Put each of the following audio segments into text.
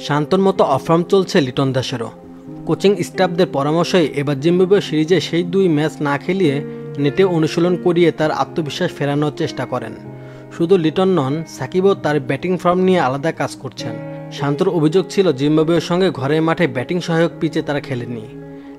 শান্তর মতো অফর্ম চলছে লিটন দাসেরও। কোচিং স্টাফদের পরামর্শে এবার জিম্বাবুয়ে সিরিজে সেই 2 ম্যাচ না খেলিয়ে নেটে অনুশীলন করিয়ে তার আত্মবিশ্বাস ফেরানোর চেষ্টা করেন। শুধু লিটন নন, সাকিবও তার ব্যাটিং ফর্ম নিয়ে আলাদা কাজ করছেন। শান্তর অভিযোগ ছিল জিম্বাবুয়ের সঙ্গে ঘরের মাঠে ব্যাটিং সহায়ক পিচে তারা খেলেনি।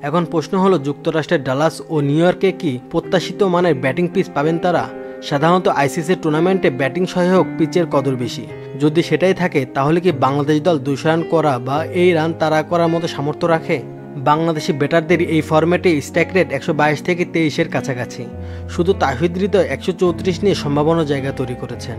এখন প্রশ্ন হলো, যুক্তরাষ্ট্রের ডালাস ও নিউ ইয়র্কে কি প্রত্যাশিত মানের ব্যাটিং পিচ পাবেন তারা? সাধারণত আইসিসি টুর্নামেন্টে ব্যাটিং সহায়ক পিচের কদর বেশি। যদি সেটাই থাকে তাহলে কি বাংলাদেশ দল 200 রান করা বা এই রান তাড়া করার মতো সামর্থ্য রাখে? বাংলাদেশি ব্যাটারদের এই ফরম্যাটে স্ট্রাইক রেট 122 থেকে 23-এর কাছাকাছি। শুধু তাহিদ হৃদয় 134 নিয়ে সম্ভাবনা জায়গা তৈরি করেছেন।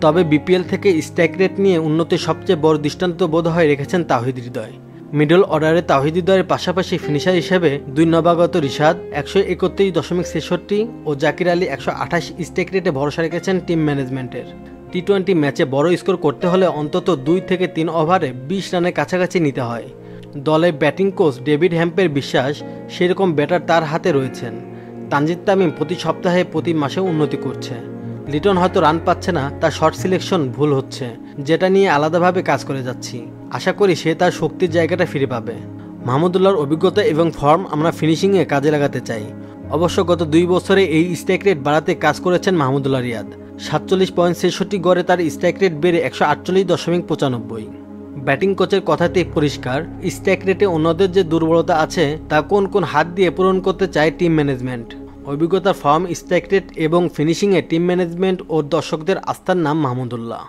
তবে বিপিএল থেকে স্ট্রাইক রেট নিয়ে উন্নতির সবচেয়ে বড় দৃষ্টান্ত বোধ হয় রেখেছেন তাহিদ হৃদয়। মিডল অর্ডারে তাহিদ হৃদয়ের পাশাপাশি ফিনিশার হিসেবে 2 নবাগত রিশাদ 131.63 ও জাকির আলী 128 স্ট্রাইক রেটে ভরসা রেখেছেন টিম ম্যানেজমেন্টের। টি-20 ম্যাচে বড় স্কোর করতে হলে অন্তত 2 থেকে 3 ওভারে 20 রানের কাছাকাছি নিতে হয়। দলের ব্যাটিং কোচ ডেভিড হ্যাম্পের বিশ্বাস, সেরকম ব্যাটার তার হাতে রয়েছেন। তানজিদ তামিম প্রতি সপ্তাহে প্রতি মাসে উন্নতি করছে। লিটন হয়তো রান পাচ্ছে না, তার শট সিলেকশন ভুল হচ্ছে, যেটা নিয়ে আলাদাভাবে কাজ করে যাচ্ছি। আশা করি সে তার শক্তির জায়গাটা ফিরে পাবে। মাহমুদুল্লাহর অভিজ্ঞতা এবং ফর্ম আমরা ফিনিশিংয়ে কাজে লাগাতে চাই। অবশ্য গত 2 বছরে এই স্ট্রাইক রেট বাড়াতে কাজ করেছেন মাহমুদুল্লাহ রিয়াদ। 47.66 গড়ে তার স্ট্রাইক রেট বেড়ে 148.95। ব্যাটিং কোচের কথাতেই পরিষ্কার, স্ট্রাইক রেটে অন্যদের যে দুর্বলতা আছে তা কোন কোন হাত দিয়ে পূরণ করতে চায় টিম ম্যানেজমেন্ট। অভিজ্ঞতা, ফর্ম, স্ট্রাইক রেট এবং ফিনিশিংয়ে টিম ম্যানেজমেন্ট ও দর্শকদের আস্থার নাম মাহমুদুল্লাহ।